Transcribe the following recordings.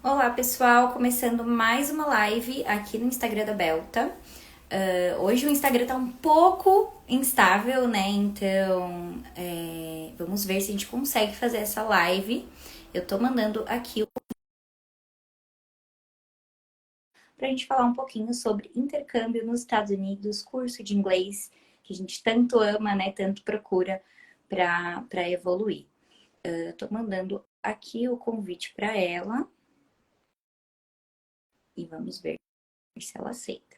Olá pessoal, começando mais uma live aqui no Instagram da Belta. Hoje o Instagram tá um pouco instável, né? Então vamos ver se a gente consegue fazer essa live. Eu tô mandando aqui pra gente falar um pouquinho sobre intercâmbio nos Estados Unidos, curso de inglês que a gente tanto ama, né? Tanto procura para evoluir. Eu tô mandando aqui o convite para ela e vamos ver se ela aceita.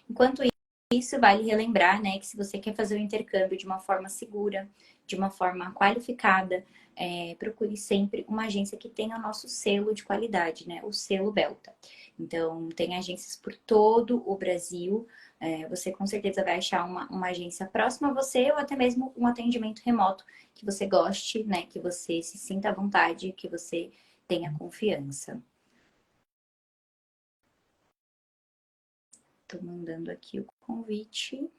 Enquanto isso, vale relembrar, né, que se você quer fazer o intercâmbio de uma forma segura, de uma forma qualificada, procure sempre uma agência que tenha o nosso selo de qualidade, né, o selo Belta. Então, tem agências por todo o Brasil. Você com certeza vai achar uma agência próxima a você ou até mesmo um atendimento remoto que você goste, né, que você se sinta à vontade, que você tenha confiança. Estou mandando aqui o convite.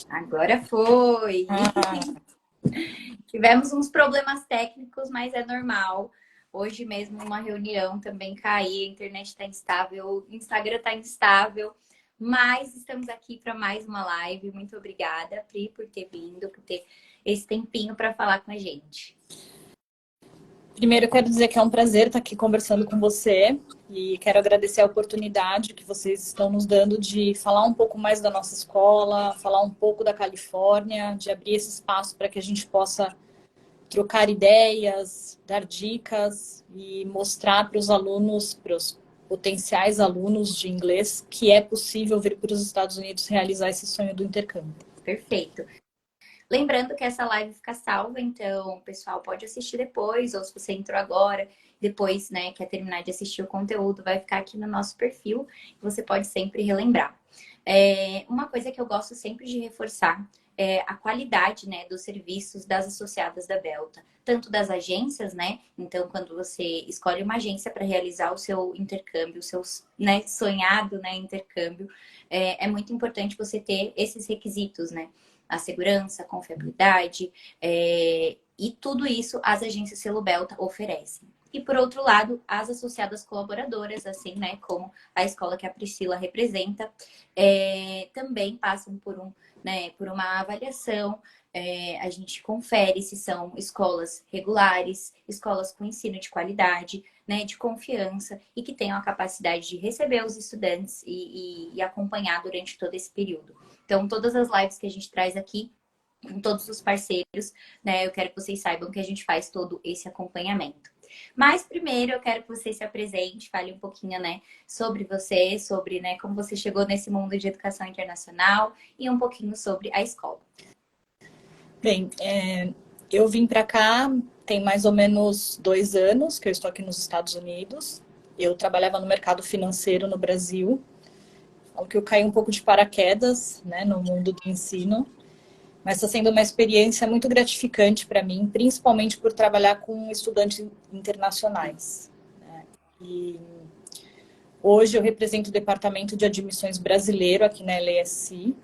Agora foi! Tivemos uns problemas técnicos, mas é normal. Hoje mesmo, numa reunião também caí, a internet está instável, o Instagram está instável, mas estamos aqui para mais uma live. Muito obrigada, Pri, por ter vindo, por ter esse tempinho para falar com a gente. Primeiro, eu quero dizer que é um prazer estar aqui conversando com você e quero agradecer a oportunidade que vocês estão nos dando de falar um pouco mais da nossa escola, falar um pouco da Califórnia, de abrir esse espaço para que a gente possa trocar ideias, dar dicas e mostrar para os alunos, para os potenciais alunos de inglês, que é possível vir para os Estados Unidos realizar esse sonho do intercâmbio. Perfeito. Lembrando que essa live fica salva, então o pessoal pode assistir depois, ou se você entrou agora, depois, né, quer terminar de assistir o conteúdo, vai ficar aqui no nosso perfil, você pode sempre relembrar. Uma coisa que eu gosto sempre de reforçar é a qualidade, né, dos serviços das associadas da Belta, tanto das agências, né? Então, quando você escolhe uma agência para realizar o seu intercâmbio, o seu, né, sonhado, né, intercâmbio, é muito importante você ter esses requisitos, né? A segurança, a confiabilidade, e tudo isso as agências Selo Belta oferecem. E por outro lado, as associadas colaboradoras, assim, né, como a escola que a Priscila representa, também passam por uma avaliação. A gente confere se são escolas regulares, escolas com ensino de qualidade, né, de confiança e que tenham a capacidade de receber os estudantes e acompanhar durante todo esse período. Então, todas as lives que a gente traz aqui, com todos os parceiros, né, eu quero que vocês saibam que a gente faz todo esse acompanhamento. Mas primeiro eu quero que você se apresente, fale um pouquinho, né, sobre você, sobre, né, como você chegou nesse mundo de educação internacional e um pouquinho sobre a escola. Bem, eu vim para cá tem mais ou menos 2 anos que eu estou aqui nos Estados Unidos. Eu trabalhava no mercado financeiro no Brasil, ao que eu caí um pouco de paraquedas, né, no mundo do ensino. Mas está sendo uma experiência muito gratificante para mim, principalmente por trabalhar com estudantes internacionais, né? E hoje eu represento o Departamento de Admissões Brasileiro aqui na LSI.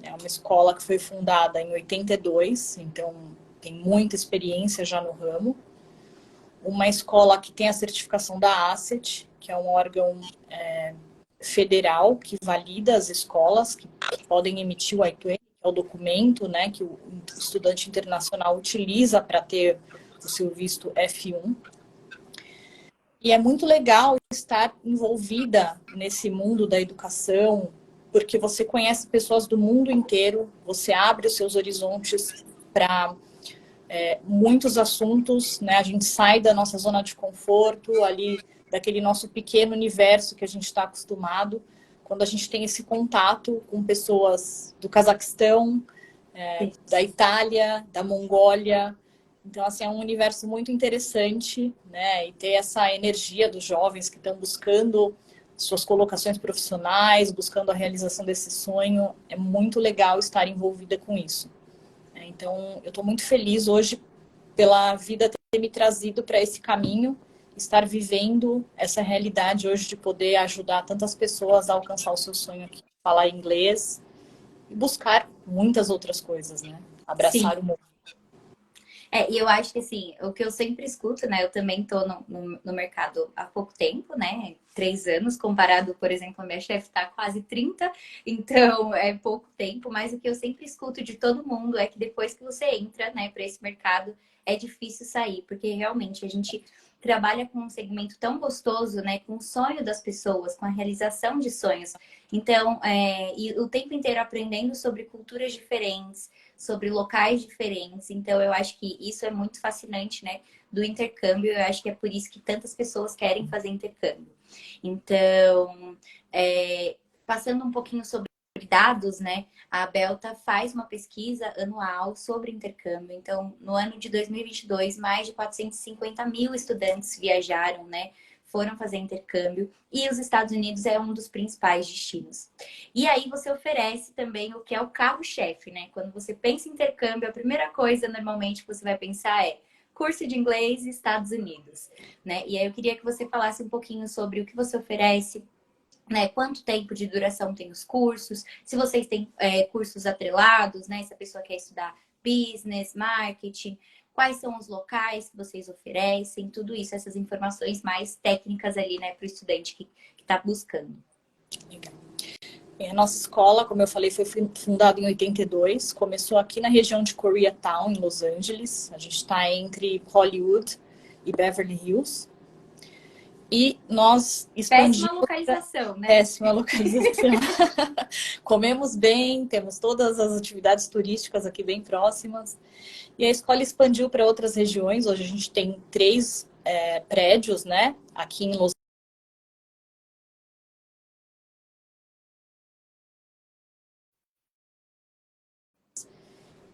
É uma escola que foi fundada em 82, então tem muita experiência já no ramo. Uma escola que tem a certificação da ACET, que é um órgão federal que valida as escolas que podem emitir o I-20, que é o documento, né, que o estudante internacional utiliza para ter o seu visto F1. E é muito legal estar envolvida nesse mundo da educação, porque você conhece pessoas do mundo inteiro, você abre os seus horizontes para muitos assuntos, né? A gente sai da nossa zona de conforto, ali daquele nosso pequeno universo que a gente está acostumado, quando a gente tem esse contato com pessoas do Cazaquistão, da Itália, da Mongólia. Então, assim, é um universo muito interessante, né? E ter essa energia dos jovens que estão buscando suas colocações profissionais, buscando a realização desse sonho, é muito legal estar envolvida com isso. Então, eu estou muito feliz hoje pela vida ter me trazido para esse caminho estar vivendo essa realidade hoje de poder ajudar tantas pessoas a alcançar o seu sonho aqui, falar inglês e buscar muitas outras coisas, né? Sim. Abraçar o mundo. E eu acho que assim, o que eu sempre escuto, né? Eu também tô no mercado há pouco tempo, né? 3 anos, comparado, por exemplo, a minha chefe tá quase 30, então é pouco tempo, mas o que eu sempre escuto de todo mundo é que depois que você entra, né, para esse mercado, é difícil sair, porque realmente a gente trabalha com um segmento tão gostoso, né? Com o sonho das pessoas, com a realização de sonhos. Então, e o tempo inteiro aprendendo sobre culturas diferentes, sobre locais diferentes. Então, eu acho que isso é muito fascinante, né? Do intercâmbio. Eu acho que é por isso que tantas pessoas querem fazer intercâmbio. Então, passando um pouquinho sobre dados, né? A Belta faz uma pesquisa anual sobre intercâmbio. Então, no ano de 2022, mais de 450 mil estudantes viajaram, né? Foram fazer intercâmbio e os Estados Unidos é um dos principais destinos. E aí você oferece também o que é o carro-chefe, né? Quando você pensa em intercâmbio, a primeira coisa normalmente que você vai pensar é curso de inglês Estados Unidos, né? E aí eu queria que você falasse um pouquinho sobre o que você oferece, né? Quanto tempo de duração tem os cursos? Se vocês têm cursos atrelados, né? Se a pessoa quer estudar business, marketing, quais são os locais que vocês oferecem? Tudo isso, essas informações mais técnicas ali, né, para o estudante que está buscando. Legal. A nossa escola, como eu falei, foi fundada em 82. Começou aqui na região de Koreatown, em Los Angeles. A gente está entre Hollywood e Beverly Hills. E nós expandimos... Péssima localização, né? Péssima localização. Comemos bem, temos todas as atividades turísticas aqui bem próximas. E a escola expandiu para outras regiões. Hoje a gente tem 3 prédios, né? Aqui em Los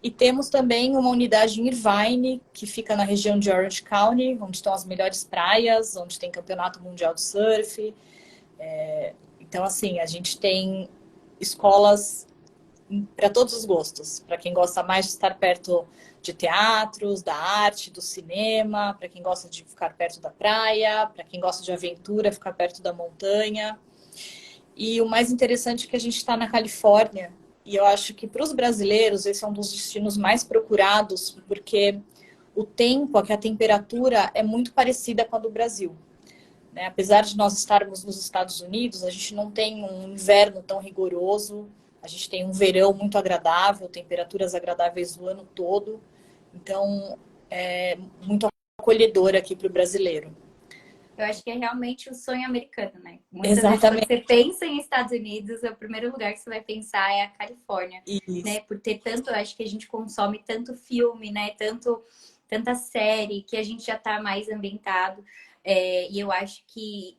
E temos também uma unidade em Irvine, que fica na região de Orange County, onde estão as melhores praias, onde tem campeonato mundial de surf. Então, assim, a gente tem escolas para todos os gostos. Para quem gosta mais de estar perto de teatros, da arte, do cinema, para quem gosta de ficar perto da praia, para quem gosta de aventura, ficar perto da montanha. E o mais interessante é que a gente está na Califórnia, e eu acho que para os brasileiros esse é um dos destinos mais procurados, porque o tempo, aqui a temperatura é muito parecida com a do Brasil, né? Apesar de nós estarmos nos Estados Unidos, a gente não tem um inverno tão rigoroso, a gente tem um verão muito agradável, temperaturas agradáveis o ano todo, então é muito acolhedor aqui para o brasileiro. Eu acho que é realmente o sonho americano, né? Muitas vezes, quando Exatamente você pensa em Estados Unidos, o primeiro lugar que você vai pensar é a Califórnia, isso. né? Por ter tanto, eu acho que a gente consome tanto filme, né? Tanta série, que a gente já tá mais ambientado. E eu acho que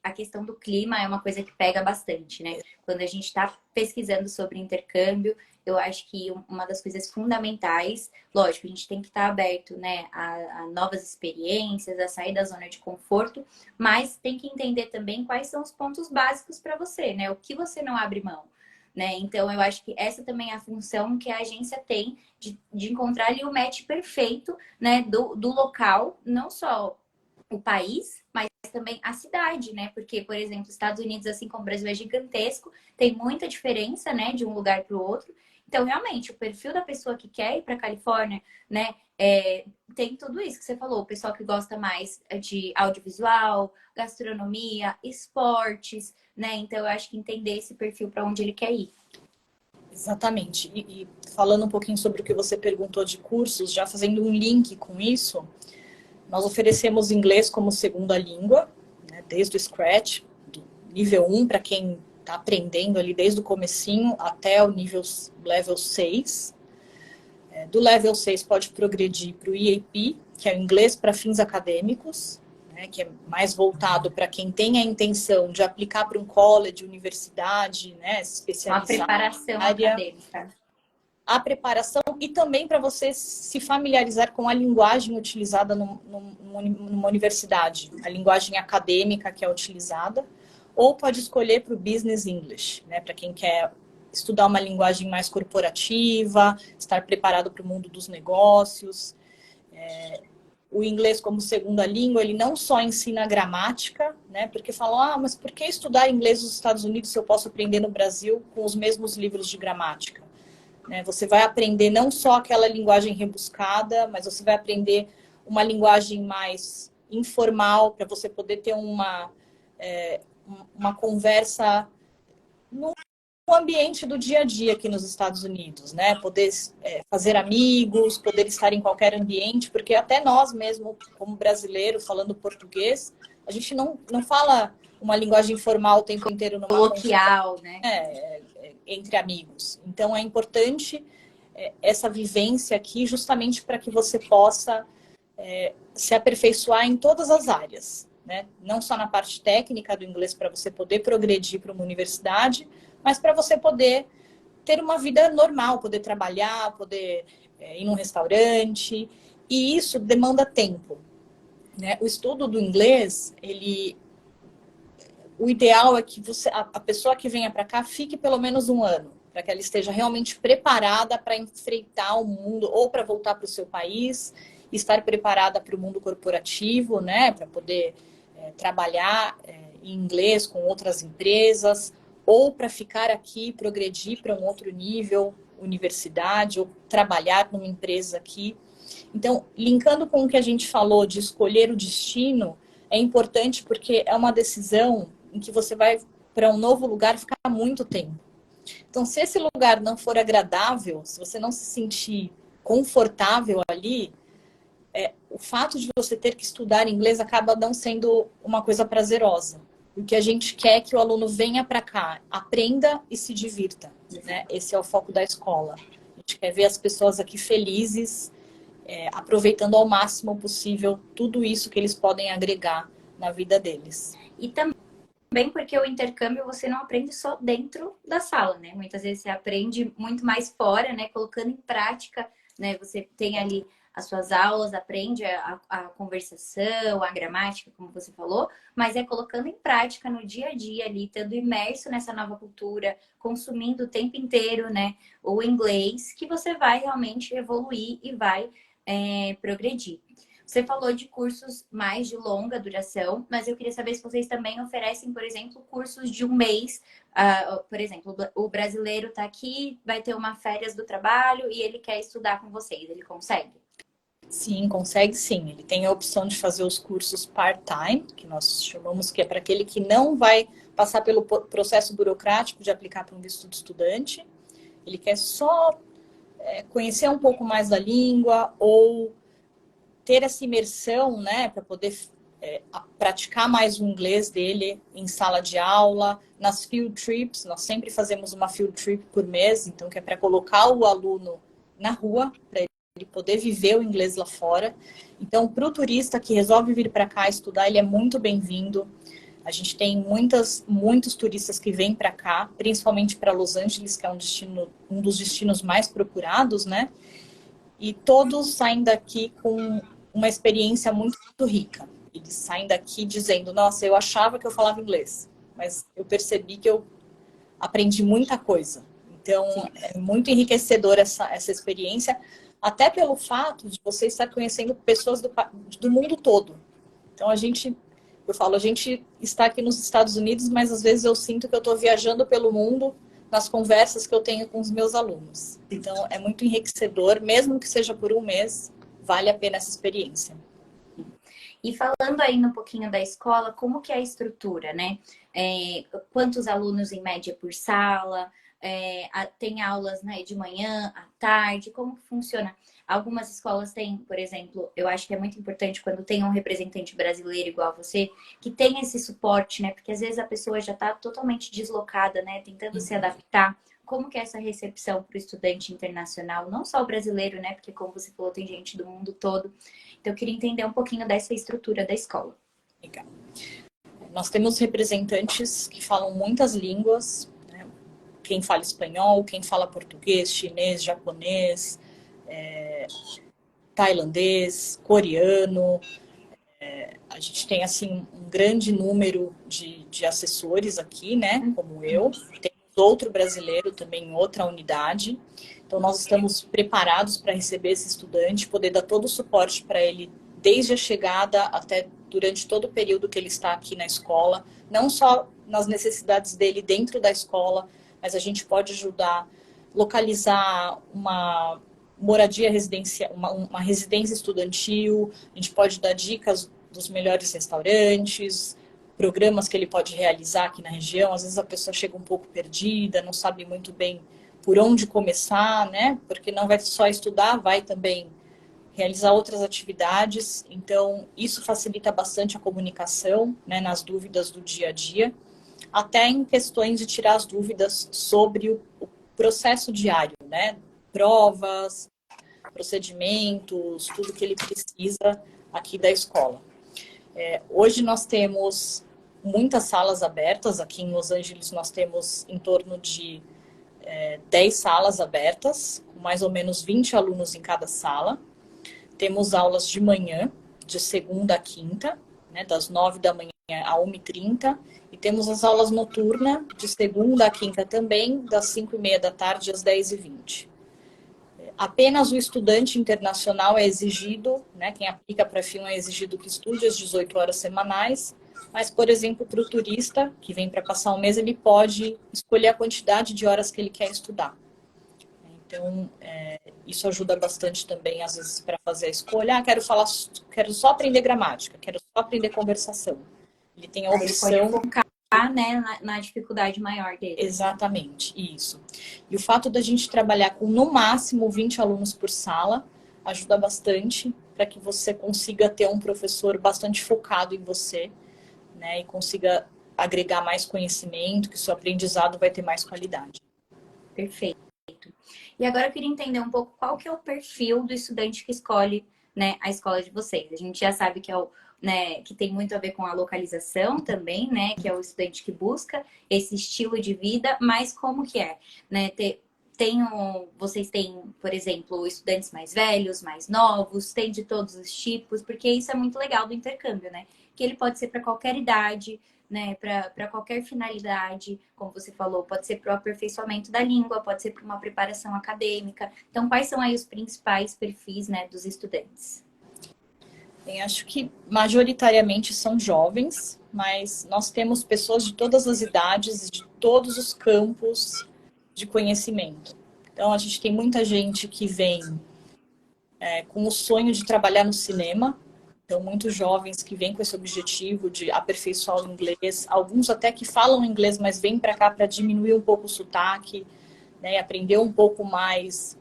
a questão do clima é uma coisa que pega bastante, né? Quando a gente está pesquisando sobre intercâmbio, eu acho que uma das coisas fundamentais, lógico, a gente tem que estar aberto, né, a novas experiências, a sair da zona de conforto, mas tem que entender também quais são os pontos básicos para você, né? O que você não abre mão. Né? Então, eu acho que essa também é a função que a agência tem de encontrar ali o match perfeito, né, do local, não só o país, mas também a cidade, né? Porque, por exemplo, Estados Unidos, assim como o Brasil, é gigantesco, tem muita diferença, né, de um lugar para o outro. Então, realmente, o perfil da pessoa que quer ir para a Califórnia, né, tem tudo isso que você falou. O pessoal que gosta mais de audiovisual, gastronomia, esportes, né? Então, eu acho que entender esse perfil para onde ele quer ir. Exatamente. E falando um pouquinho sobre o que você perguntou de cursos, já fazendo um link com isso, nós oferecemos inglês como segunda língua, né, desde o Scratch, do nível 1 para quem está aprendendo ali desde o comecinho até o nível level 6. Do level 6 pode progredir para o EAP, que é o inglês para fins acadêmicos, né, que é mais voltado para quem tem a intenção de aplicar para um college, universidade, né, se Uma especializar preparação na área. acadêmica. A preparação e também para você se familiarizar com a linguagem utilizada numa universidade, a linguagem acadêmica que é utilizada, ou pode escolher para o Business English, né, para quem quer estudar uma linguagem mais corporativa, estar preparado para o mundo dos negócios. o inglês como segunda língua, ele não só ensina gramática, né? Porque falam, mas por que estudar inglês nos Estados Unidos se eu posso aprender no Brasil com os mesmos livros de gramática? Né? Você vai aprender não só aquela linguagem rebuscada, mas você vai aprender uma linguagem mais informal, para você poder ter uma conversa no ambiente do dia a dia aqui nos Estados Unidos, né? Poder fazer amigos, poder estar em qualquer ambiente, porque até nós mesmo, como brasileiros, falando português, a gente não fala uma linguagem formal o tempo inteiro numa coloquial, né? Entre amigos. Então, é importante essa vivência aqui justamente para que você possa se aperfeiçoar em todas as áreas, né? Não só na parte técnica do inglês para você poder progredir para uma universidade, mas para você poder ter uma vida normal, poder trabalhar, poder ir num restaurante, e isso demanda tempo, né? O estudo do inglês, o ideal é que a pessoa que venha para cá fique pelo menos um ano, para que ela esteja realmente preparada para enfrentar o mundo, ou para voltar para o seu país, estar preparada para o mundo corporativo, né? Para poder trabalhar em inglês com outras empresas, ou para ficar aqui, progredir para um outro nível, universidade, ou trabalhar numa empresa aqui. Então, linkando com o que a gente falou de escolher o destino, é importante porque é uma decisão em que você vai para um novo lugar ficar muito tempo. Então, se esse lugar não for agradável, se você não se sentir confortável ali, o fato de você ter que estudar inglês acaba não sendo uma coisa prazerosa. O que a gente quer é que o aluno venha para cá, aprenda e se divirta, né? Esse é o foco da escola. A gente quer ver as pessoas aqui felizes, aproveitando ao máximo possível tudo isso que eles podem agregar na vida deles. E também porque o intercâmbio você não aprende só dentro da sala, né? Muitas vezes você aprende muito mais fora, né? Colocando em prática, né? Você tem ali as suas aulas, aprende a conversação, a gramática, como você falou, mas é colocando em prática no dia a dia ali, estando imerso nessa nova cultura, consumindo o tempo inteiro, né, o inglês, que você vai realmente evoluir e vai progredir. Você falou de cursos mais de longa duração, mas eu queria saber se vocês também oferecem, por exemplo, cursos de um mês. Por exemplo, o brasileiro está aqui, vai ter uma férias do trabalho e ele quer estudar com vocês. Ele consegue? Sim, consegue sim. Ele tem a opção de fazer os cursos part-time, que nós chamamos que é para aquele que não vai passar pelo processo burocrático de aplicar para um visto de estudante. Ele quer só conhecer um pouco mais da língua ou ter essa imersão, né, para poder praticar mais o inglês dele em sala de aula, nas field trips. Nós sempre fazemos uma field trip por mês, então que é para colocar o aluno na rua, para ele poder viver o inglês lá fora. Então, para o turista que resolve vir para cá estudar, ele é muito bem-vindo. A gente tem muitos turistas que vêm para cá, principalmente para Los Angeles, que é um dos destinos mais procurados, né? E todos saem daqui com uma experiência muito rica. Eles saem daqui dizendo, nossa, eu achava que eu falava inglês, mas eu percebi que eu aprendi muita coisa. Então, é muito enriquecedor essa experiência, até pelo fato de você estar conhecendo pessoas do mundo todo. Então, a gente está aqui nos Estados Unidos, mas às vezes eu sinto que eu estou viajando pelo mundo nas conversas que eu tenho com os meus alunos. Então, é muito enriquecedor, mesmo que seja por um mês, vale a pena essa experiência. E falando aí um pouquinho da escola, como que é a estrutura, né? Quantos alunos em média por sala? Tem aulas, né, de manhã, à tarde? Como que funciona? Algumas escolas têm, por exemplo, eu acho que é muito importante quando tem um representante brasileiro igual a você, que tem esse suporte, né? Porque às vezes a pessoa já está totalmente deslocada, né? Tentando se adaptar. Como que é essa recepção para o estudante internacional? Não só o brasileiro, né? Porque como você falou, tem gente do mundo todo. Então eu queria entender um pouquinho dessa estrutura da escola. Legal. Nós temos representantes que falam muitas línguas, né? Quem fala espanhol, quem fala português, chinês, japonês, tailandês, coreano. A gente tem, assim, um grande número de assessores aqui, né, como eu. Tem outro brasileiro também em outra unidade. Então, nós estamos preparados para receber esse estudante, poder dar todo o suporte para ele desde a chegada até durante todo o período que ele está aqui na escola, não só nas necessidades dele dentro da escola, mas a gente pode ajudar a localizar uma moradia residencial, uma residência estudantil, a gente pode dar dicas dos melhores restaurantes, programas que ele pode realizar aqui na região. Às vezes a pessoa chega um pouco perdida, não sabe muito bem por onde começar, né? Porque não vai só estudar, vai também realizar outras atividades. Então, isso facilita bastante a comunicação, né, nas dúvidas do dia a dia, até em questões de tirar as dúvidas sobre o processo diário, né? Provas, procedimentos, tudo que ele precisa aqui da escola. Hoje nós temos muitas salas abertas. Aqui em Los Angeles nós temos em torno de 10 salas abertas, com mais ou menos 20 alunos em cada sala. Temos aulas de manhã, de segunda a quinta, né, das 9 da manhã a 1h30. E temos as aulas noturnas, de segunda a quinta também, das 5h30 da tarde às 10h20. Apenas o estudante internacional é exigido, né, quem aplica para FIUM é exigido que estude as 18 horas semanais, mas, por exemplo, para o turista que vem para passar um mês, ele pode escolher a quantidade de horas que ele quer estudar. Então, isso ajuda bastante também, às vezes, para fazer a escolha. Quero só aprender gramática, quero só aprender conversação. Ele tem a opção... Ele pode focar, né, na dificuldade maior dele. Exatamente, isso. E o fato da gente trabalhar com, no máximo, 20 alunos por sala, ajuda bastante para que você consiga ter um professor bastante focado em você, né, e consiga agregar mais conhecimento, que o seu aprendizado vai ter mais qualidade. Perfeito. E agora eu queria entender um pouco qual que é o perfil do estudante que escolhe, né, a escola de vocês. A gente já sabe que é que tem muito a ver com a localização também, né? Que é o estudante que busca esse estilo de vida, mas como que é, né? Vocês têm, por exemplo, estudantes mais velhos, mais novos, tem de todos os tipos, porque isso é muito legal do intercâmbio, né? Que ele pode ser para qualquer idade, né, para qualquer finalidade, como você falou, pode ser para o aperfeiçoamento da língua, pode ser para uma preparação acadêmica. Então, quais são aí os principais perfis, né, dos estudantes? Bem, acho que majoritariamente são jovens, mas nós temos pessoas de todas as idades, de todos os campos de conhecimento. Então, a gente tem muita gente que vem com o sonho de trabalhar no cinema. Então, muitos jovens que vêm com esse objetivo de aperfeiçoar o inglês. Alguns até que falam inglês, mas vêm para cá para diminuir um pouco o sotaque, né, aprender um pouco mais,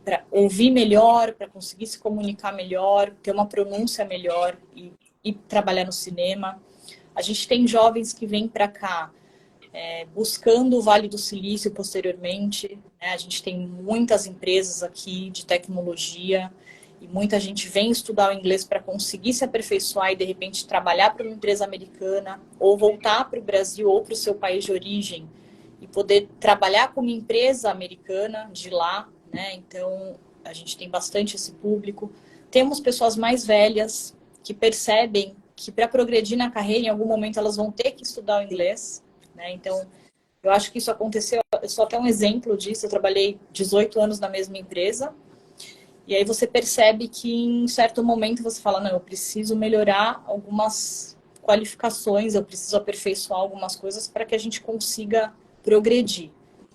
para ouvir melhor, para conseguir se comunicar melhor, ter uma pronúncia melhor e trabalhar no cinema. A gente tem jovens que vêm para cá buscando o Vale do Silício posteriormente, né? A gente tem muitas empresas aqui de tecnologia e muita gente vem estudar o inglês para conseguir se aperfeiçoar e, de repente, trabalhar para uma empresa americana ou voltar para o Brasil ou para o seu país de origem e poder trabalhar com uma empresa americana de lá, né? Então, a gente tem bastante esse público. Temos pessoas mais velhas que percebem que para progredir na carreira, em algum momento, elas vão ter que estudar o inglês, né? Então, eu acho que isso aconteceu, eu sou até um exemplo disso. Eu trabalhei 18 anos na mesma empresa, e aí você percebe que em certo momento você fala, não, eu preciso melhorar algumas qualificações, eu preciso aperfeiçoar algumas coisas para que a gente consiga progredir,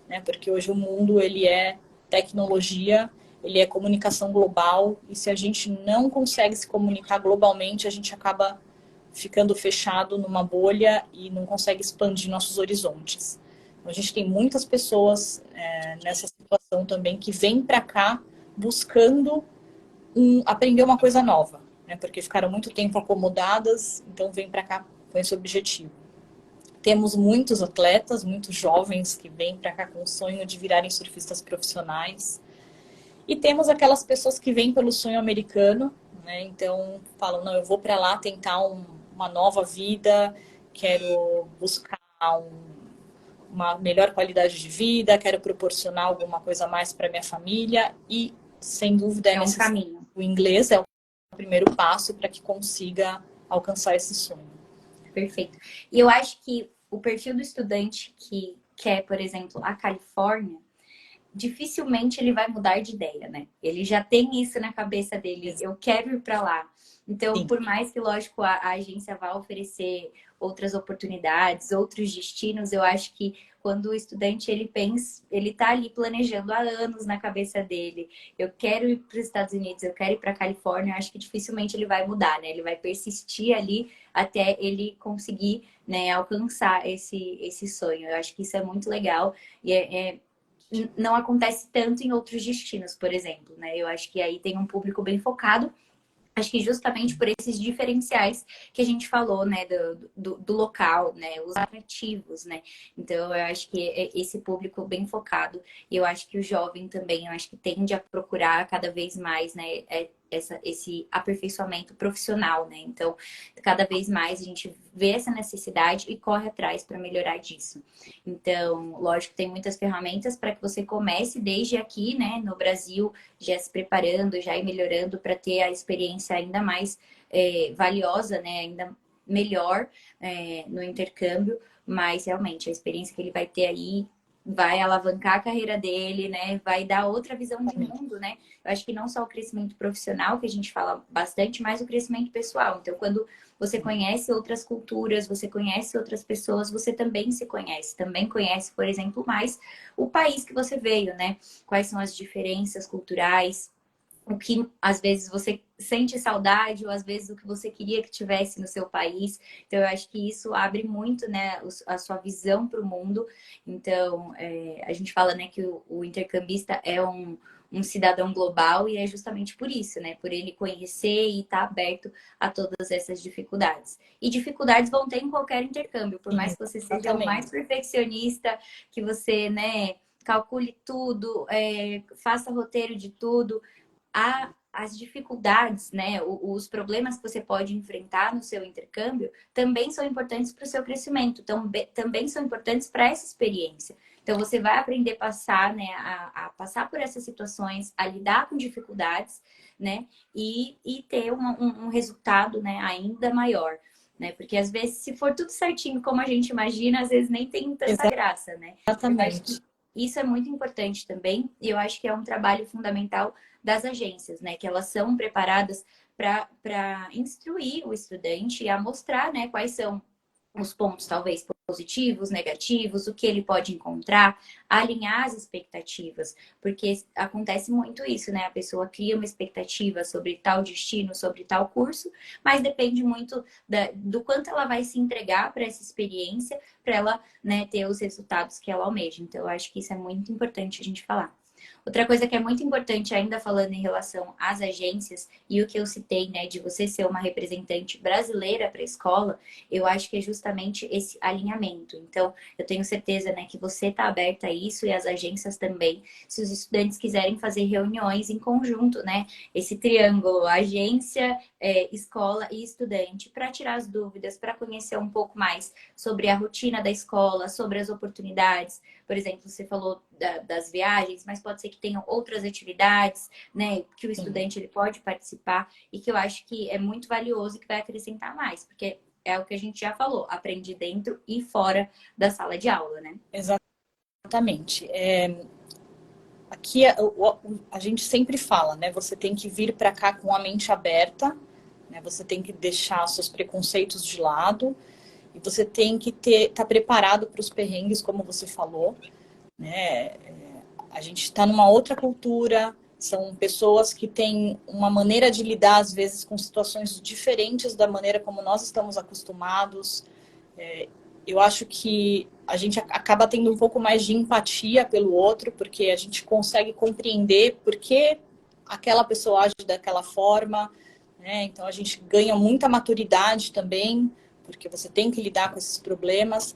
né? Porque hoje o mundo, ele é tecnologia, ele é comunicação global, e se a gente não consegue se comunicar globalmente, a gente acaba ficando fechado numa bolha e não consegue expandir nossos horizontes. Então, a gente tem muitas pessoas nessa situação também que vêm para cá buscando aprender uma coisa nova, né? Porque ficaram muito tempo acomodadas, então vêm para cá com esse objetivo. Temos muitos atletas, muitos jovens que vêm para cá com o sonho de virarem surfistas profissionais. E temos aquelas pessoas que vêm pelo sonho americano, né? Então falam, não, eu vou para lá tentar uma nova vida, quero buscar uma melhor qualidade de vida, quero proporcionar alguma coisa a mais para minha família e, sem dúvida, É um caminho. O inglês é o primeiro passo para que consiga alcançar esse sonho. Perfeito. E eu acho que o perfil do estudante que quer, por exemplo, a Califórnia, dificilmente ele vai mudar de ideia, né? Ele já tem isso na cabeça dele, eu quero ir para lá. Então, Sim, por mais que, lógico, a agência vá oferecer outras oportunidades, outros destinos, eu acho que quando o estudante ele pensa, ele está ali planejando há anos na cabeça dele, eu quero ir para os Estados Unidos, eu quero ir para a Califórnia, eu acho que dificilmente ele vai mudar, né? Ele vai persistir ali até ele conseguir, né, alcançar esse sonho. Eu acho que isso é muito legal e não acontece tanto em outros destinos, por exemplo, né? Eu acho que aí tem um público bem focado. Acho que justamente por esses diferenciais que a gente falou, né, do local, né, os atrativos, né. Então, eu acho que esse público bem focado. E eu acho que o jovem também, eu acho que tende a procurar cada vez mais, né, esse aperfeiçoamento profissional, né. Então, cada vez mais a gente vê essa necessidade e corre atrás para melhorar disso. Então, lógico, tem muitas ferramentas para que você comece desde aqui, né, no Brasil, já se preparando, já ir melhorando para ter a experiência ainda mais valiosa, né? Ainda melhor no intercâmbio, mas realmente a experiência que ele vai ter aí vai alavancar a carreira dele, né? Vai dar outra visão de mundo, né? Eu acho que não só o crescimento profissional, que a gente fala bastante, mas o crescimento pessoal. Então, quando você conhece outras culturas, você conhece outras pessoas, você também se conhece. Também conhece, por exemplo, mais o país que você veio, né? Quais são as diferenças culturais, o que às vezes você sente saudade ou às vezes o que você queria que tivesse no seu país. Então eu acho que isso abre muito, né, a sua visão para o mundo. Então a gente fala, né, que o intercambista é um cidadão global e é justamente por isso, né, por ele conhecer e estar aberto a todas essas dificuldades. E dificuldades vão ter em ququalquer intercâmbio, por mais sim, que você seja o mais exatamente. perfeccionista, que você, né, calcule tudo, faça roteiro de tudo, as dificuldades, né, os problemas que você pode enfrentar no seu intercâmbio também são importantes para o seu crescimento, também são importantes para essa experiência. Então, você vai aprender a passar, né, a passar por essas situações, a lidar com dificuldades, né, e ter um resultado, né, ainda maior. Né? Porque às vezes, se for tudo certinho como a gente imagina, às vezes nem tem tanta graça, né? Eu acho que Exatamente. isso é muito importante também, e eu acho que é um trabalho fundamental das agências, né? Que elas são preparadas para instruir o estudante e a mostrar, né, quais são os pontos, talvez, positivos, negativos, o que ele pode encontrar, alinhar as expectativas, porque acontece muito isso, né? A pessoa cria uma expectativa sobre tal destino, sobre tal curso, mas depende muito do quanto ela vai se entregar para essa experiência, para ela, né, ter os resultados que ela almeja. Então, eu acho que isso é muito importante a gente falar. Outra coisa que é muito importante, ainda falando em relação às agências, e o que eu citei, né, de você ser uma representante brasileira para a escola, eu acho que é justamente esse alinhamento. Então, eu tenho certeza, né, que você está aberta a isso e as agências também, se os estudantes quiserem fazer reuniões em conjunto, né, esse triângulo, agência, escola e estudante, para tirar as dúvidas, para conhecer um pouco mais sobre a rotina da escola, sobre as oportunidades. Por exemplo, você falou das viagens, mas pode ser que tenham outras atividades, né, que o Sim, estudante ele pode participar e que eu acho que é muito valioso e que vai acrescentar mais, porque é o que a gente já falou, aprende dentro e fora da sala de aula, né? exatamente. Aqui a gente sempre fala, né? Você tem que vir para cá com a mente aberta, né? Você tem que deixar seus preconceitos de lado e você tem que estar preparado para os perrengues, como você falou, né? A gente está numa outra cultura, são pessoas que têm uma maneira de lidar, às vezes, com situações diferentes da maneira como nós estamos acostumados. Eu acho que a gente acaba tendo um pouco mais de empatia pelo outro, porque a gente consegue compreender por que aquela pessoa age daquela forma, né? Então a gente ganha muita maturidade também, porque você tem que lidar com esses problemas,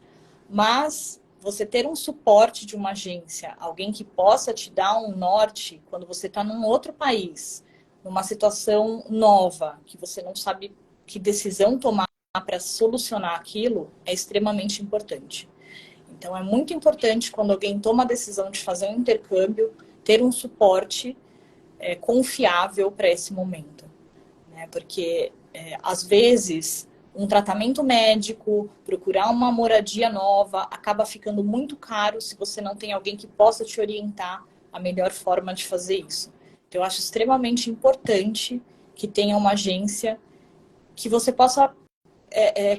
mas você ter um suporte de uma agência, alguém que possa te dar um norte quando você está num outro país, numa situação nova, que você não sabe que decisão tomar para solucionar aquilo, é extremamente importante. Então, é muito importante quando alguém toma a decisão de fazer um intercâmbio, ter um suporte confiável para esse momento, né? Porque, às vezes, um tratamento médico, procurar uma moradia nova, acaba ficando muito caro se você não tem alguém que possa te orientar a melhor forma de fazer isso. Então, eu acho extremamente importante que tenha uma agência que você possa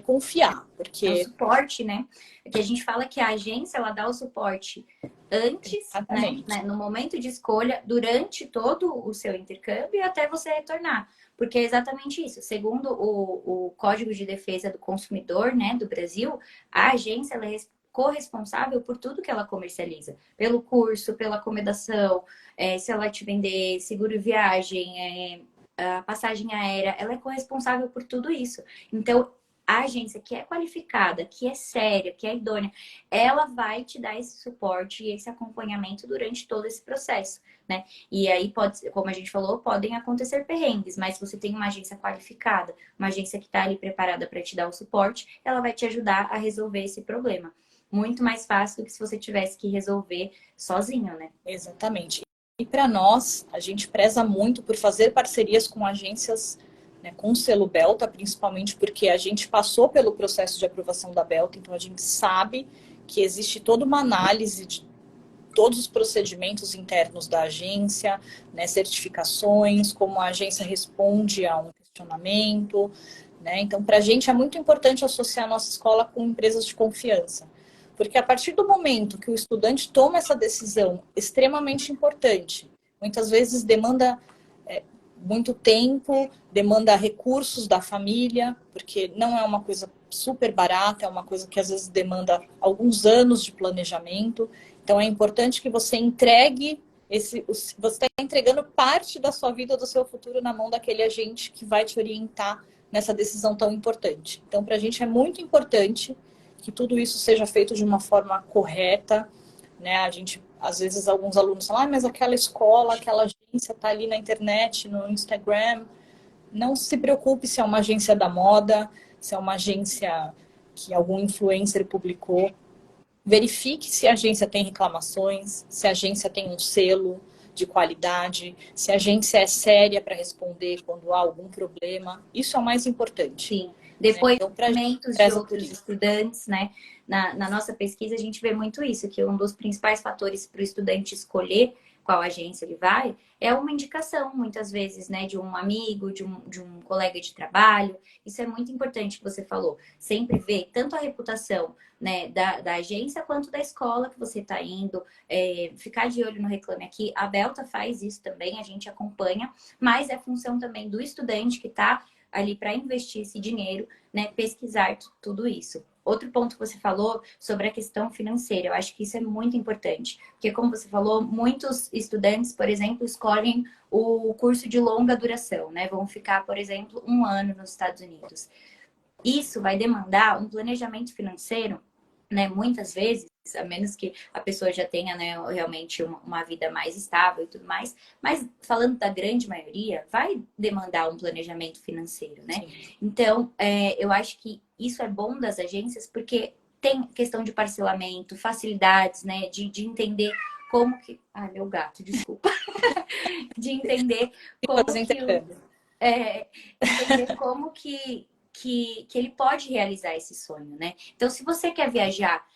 confiar, É o porque... suporte, né? Que a gente fala que a agência, ela dá o suporte antes, Exatamente. no momento de escolha, durante todo o seu intercâmbio e até você retornar. Porque é exatamente isso. Segundo o Código de Defesa do Consumidor, né, do Brasil, a agência, ela é corresponsável por tudo que ela comercializa. Pelo curso, pela acomodação, se ela te vender seguro viagem, a passagem aérea, ela é corresponsável por tudo isso. Então, a agência que é qualificada, que é séria, que é idônea, ela vai te dar esse suporte e esse acompanhamento durante todo esse processo, né? E aí pode, como a gente falou, podem acontecer perrengues, mas se você tem uma agência qualificada, uma agência que está ali preparada para te dar o suporte, ela vai te ajudar a resolver esse problema. Muito mais fácil do que se você tivesse que resolver sozinho, né? Exatamente. E para nós, a gente preza muito por fazer parcerias com agências, né, com o selo Belta, principalmente porque a gente passou pelo processo de aprovação da Belta, então a gente sabe que existe toda uma análise de todos os procedimentos internos da agência, né, certificações, como a agência responde a um questionamento, né? Então, para a gente é muito importante associar a nossa escola com empresas de confiança. Porque a partir do momento que o estudante toma essa decisão extremamente importante, muitas vezes demanda muito tempo, demanda recursos da família, porque não é uma coisa super barata, é uma coisa que às vezes demanda alguns anos de planejamento. Então é importante que você entregue você está entregando parte da sua vida, do seu futuro na mão daquele agente que vai te orientar nessa decisão tão importante. Então, para a gente é muito importante que tudo isso seja feito de uma forma correta, né? A gente, às vezes, alguns alunos falam, mas aquela escola, aquela agência está ali na internet, no Instagram. Não se preocupe se é uma agência da moda, se é uma agência que algum influencer publicou. Verifique se a agência tem reclamações, se a agência tem um selo de qualidade, se a agência é séria para responder quando há algum problema. Isso é o mais importante. Sim. Né? Então, para a gente, Depoimentos de preza por outros isso. estudantes, né? Na nossa pesquisa, a gente vê muito isso, que um dos principais fatores para o estudante escolher qual agência ele vai é uma indicação, muitas vezes, né? De um amigo, de um colega de trabalho. Isso é muito importante que você falou. Sempre ver tanto a reputação, né, da agência quanto da escola que você está indo. Ficar de olho no Reclame Aqui. A Belta faz isso também, a gente acompanha, mas é função também do estudante que está ali para investir esse dinheiro, né, pesquisar tudo isso. Outro ponto que você falou sobre a questão financeira, eu acho que isso é muito importante, porque como você falou, muitos estudantes, por exemplo, escolhem o curso de longa duração, né? Vão ficar, por exemplo, um ano nos Estados Unidos. Isso vai demandar um planejamento financeiro, né? Muitas vezes, a menos que a pessoa já tenha, né, realmente uma vida mais estável e tudo mais, mas falando da grande maioria, vai demandar um planejamento financeiro, né? Sim. Então, eu acho que isso é bom das agências porque tem questão de parcelamento, facilidades, né, de entender como que... Ai, meu gato, desculpa. De entender como Fazer que intercâmbio. entender como que ele pode realizar esse sonho, né? Então, se você quer viajar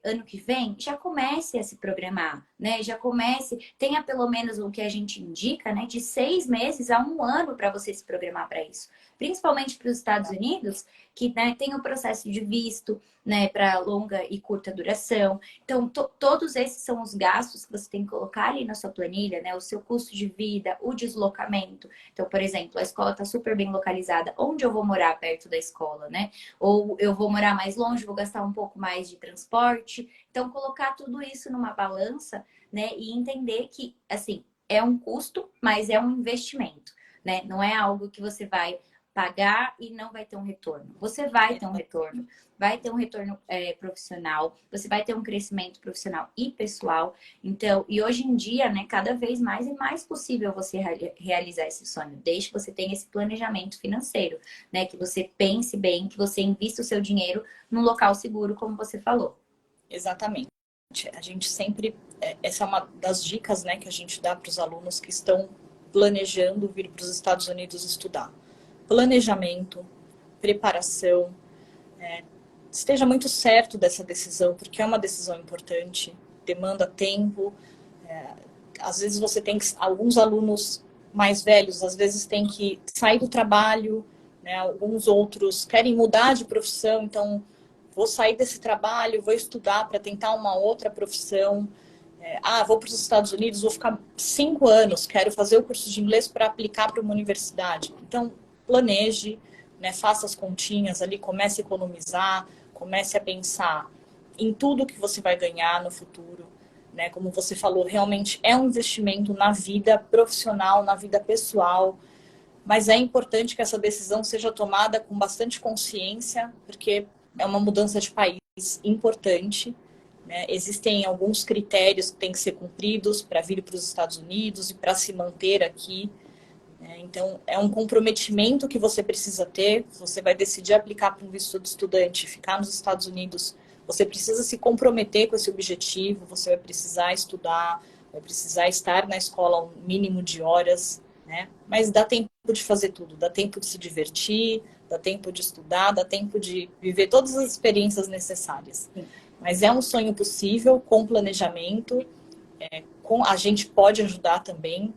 ano que vem, já comece a se programar, né? Já comece, tenha pelo menos o que a gente indica, né? De 6 meses a um ano para você se programar para isso. Principalmente para os Estados Unidos, que, né, tem o processo de visto, né, para longa e curta duração. Então, todos esses são os gastos que você tem que colocar ali na sua planilha, né? O seu custo de vida, o deslocamento. Então, por exemplo, a escola está super bem localizada. Onde eu vou morar perto da escola, né? Ou eu vou morar mais longe, vou gastar um pouco mais de transporte. Então, colocar tudo isso numa balança, né? E entender que, assim, é um custo, mas é um investimento, né? Não é algo que você vai pagar e não vai ter um retorno. Você vai ter um retorno, vai ter um retorno profissional, você vai ter um crescimento profissional e pessoal. Então, e hoje em dia, né, cada vez mais é mais possível você realizar esse sonho, desde que você tenha esse planejamento financeiro, né, que você pense bem, que você invista o seu dinheiro num local seguro, como você falou. Exatamente. A gente sempre, essa é uma das dicas, né, que a gente dá para os alunos que estão planejando vir para os Estados Unidos estudar. Planejamento, preparação, esteja muito certo dessa decisão, porque é uma decisão importante, demanda tempo, às vezes você tem que, alguns alunos mais velhos, às vezes tem que sair do trabalho, né? Alguns outros querem mudar de profissão, então vou sair desse trabalho, vou estudar para tentar uma outra profissão. Vou para os Estados Unidos, vou ficar 5 anos, quero fazer o curso de inglês para aplicar para uma universidade. Então, planeje, né? Faça as continhas ali, comece a economizar, comece a pensar em tudo que você vai ganhar no futuro. Né? Como você falou, realmente é um investimento na vida profissional, na vida pessoal, mas é importante que essa decisão seja tomada com bastante consciência, porque é uma mudança de país importante, né? Existem alguns critérios que têm que ser cumpridos para vir para os Estados Unidos e para se manter aqui, né? Então, é um comprometimento que você precisa ter. Se você vai decidir aplicar para um visto de estudante, ficar nos Estados Unidos, você precisa se comprometer com esse objetivo, você vai precisar estudar, vai precisar estar na escola um mínimo de horas, né? Mas dá tempo de fazer tudo, dá tempo de se divertir, dá tempo de estudar, dá tempo de viver todas as experiências necessárias. Mas é um sonho possível, com planejamento, a gente pode ajudar também.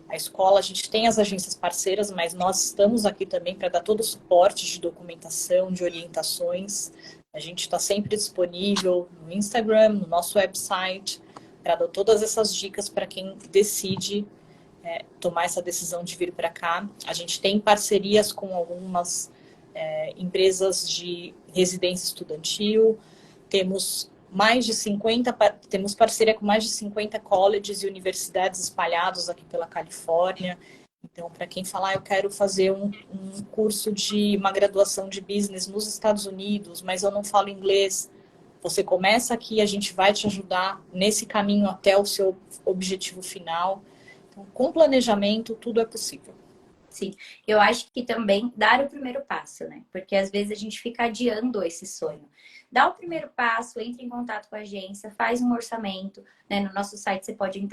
A escola, a gente tem as agências parceiras, mas nós estamos aqui também para dar todo o suporte de documentação, de orientações. A gente está sempre disponível no Instagram, no nosso website, para dar todas essas dicas para quem decide tomar essa decisão de vir para cá. A gente tem parcerias com algumas empresas de residência estudantil, temos temos parceria com mais de 50 colleges e universidades espalhados aqui pela Califórnia. Então, para quem falar, eu quero fazer um curso de uma graduação de business nos Estados Unidos, mas eu não falo inglês, você começa aqui, a gente vai te ajudar nesse caminho até o seu objetivo final. Então, com planejamento, tudo é possível. Sim, eu acho que também dar o primeiro passo, né? Porque às vezes a gente fica adiando esse sonho. Dá o primeiro passo, entre em contato com a agência, faz um orçamento, né? No nosso site você pode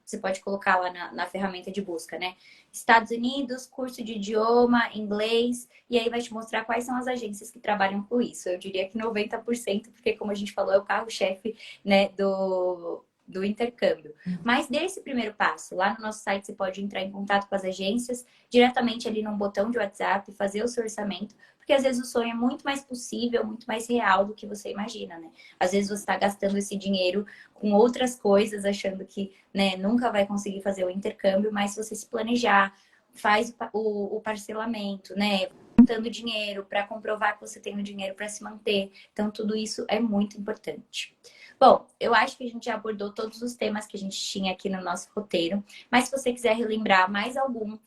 você pode colocar lá na ferramenta de busca, né? Estados Unidos, curso de idioma, inglês, e aí vai te mostrar quais são as agências que trabalham com isso. Eu diria que 90%, porque como a gente falou, é o carro-chefe, né, do intercâmbio. Mas dê esse primeiro passo. Lá no nosso site você pode entrar em contato com as agências, diretamente ali num botão de WhatsApp, fazer o seu orçamento, porque às vezes o sonho é muito mais possível, muito mais real do que você imagina, né? Às vezes você está gastando esse dinheiro com outras coisas, achando que, né, nunca vai conseguir fazer o intercâmbio, mas se você se planejar, faz o parcelamento, né? Juntando dinheiro para comprovar que você tem o dinheiro para se manter. Então, tudo isso é muito importante. Bom, eu acho que a gente já abordou todos os temas que a gente tinha aqui no nosso roteiro, mas se você quiser relembrar mais algum,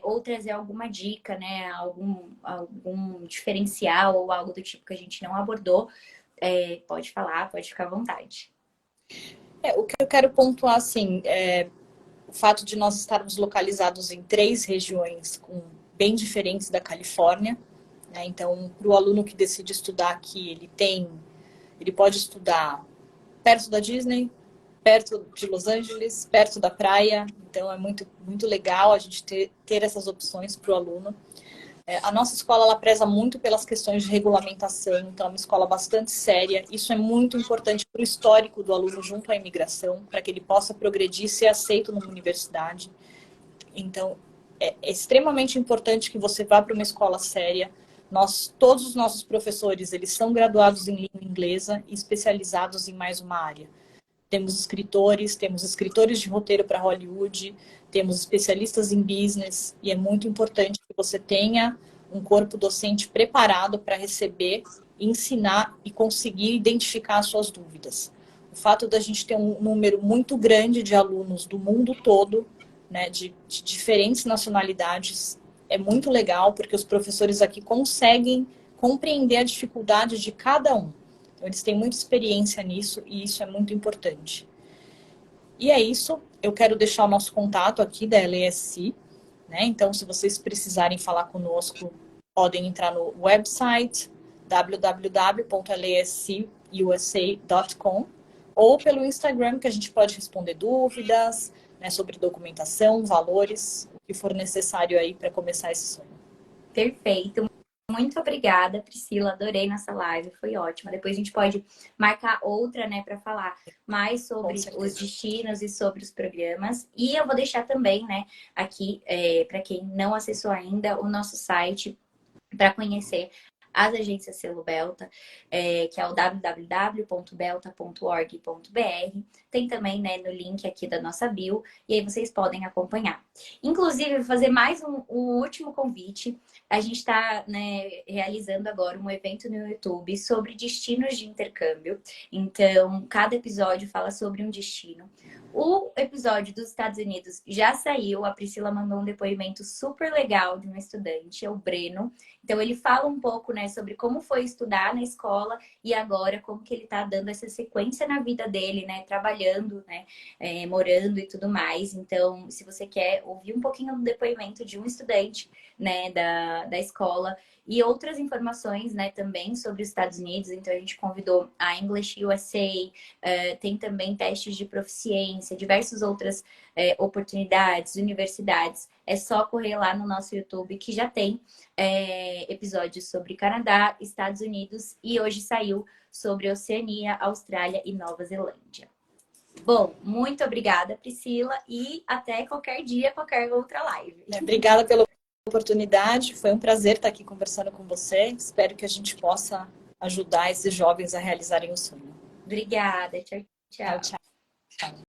ou trazer alguma dica, né, algum diferencial ou algo do tipo que a gente não abordou, pode falar, pode ficar à vontade. O que eu quero pontuar, assim, o fato de nós estarmos localizados em 3 regiões bem diferentes da Califórnia, né? Então, para o aluno que decide estudar aqui, ele pode estudar perto da Disney, perto de Los Angeles, perto da praia. Então, é muito, muito legal a gente ter essas opções para o aluno. A nossa escola, ela preza muito pelas questões de regulamentação, então é uma escola bastante séria. Isso é muito importante para o histórico do aluno junto à imigração, para que ele possa progredir e ser aceito numa universidade. Então, é extremamente importante que você vá para uma escola séria. Todos os nossos professores, eles são graduados em língua inglesa e especializados em mais uma área. Temos escritores de roteiro para Hollywood, temos especialistas em business, e é muito importante que você tenha um corpo docente preparado para receber, ensinar e conseguir identificar as suas dúvidas. O fato da gente ter um número muito grande de alunos do mundo todo, né, de diferentes nacionalidades, é muito legal, porque os professores aqui conseguem compreender a dificuldade de cada um. Então, eles têm muita experiência nisso e isso é muito importante. E é isso. Eu quero deixar o nosso contato aqui da LASC, né? Então, se vocês precisarem falar conosco, podem entrar no website www.lascusa.com ou pelo Instagram, que a gente pode responder dúvidas, né, sobre documentação, valores, o que for necessário aí para começar esse sonho. Perfeito. Muito obrigada, Priscila. Adorei nossa live, foi ótima. Depois a gente pode marcar outra, né, para falar mais Com sobre os certeza. destinos e sobre os programas. E eu vou deixar também, né, aqui, para quem não acessou ainda, o nosso site para conhecer as agências Selo Belta, que é o www.belta.org.br. Tem também, né, no link aqui da nossa bio, e aí vocês podem acompanhar. Inclusive, vou fazer mais um último convite. A gente está, né, realizando agora um evento no YouTube sobre destinos de intercâmbio. Então, cada episódio fala sobre um destino. O episódio dos Estados Unidos já saiu. A Priscila mandou um depoimento super legal de um estudante, é o Breno. Então ele fala um pouco, né, sobre como foi estudar na escola e agora como que ele tá dando essa sequência na vida dele, né, trabalhando, né, morando e tudo mais. Então, se você quer ouvir um pouquinho do depoimento de um estudante, né, da escola e outras informações, né, também sobre os Estados Unidos, então a gente convidou a English USA, tem também testes de proficiência, diversas outras oportunidades, universidades. É só correr lá no nosso YouTube que já tem episódios sobre Canadá, Estados Unidos e hoje saiu sobre Oceania, Austrália e Nova Zelândia. Bom, muito obrigada, Priscila, e até qualquer dia, qualquer outra live. Obrigada pela oportunidade, foi um prazer estar aqui conversando com você. Espero que a gente possa ajudar esses jovens a realizarem o sonho. Obrigada, tchau, Tchau, tchau. tchau.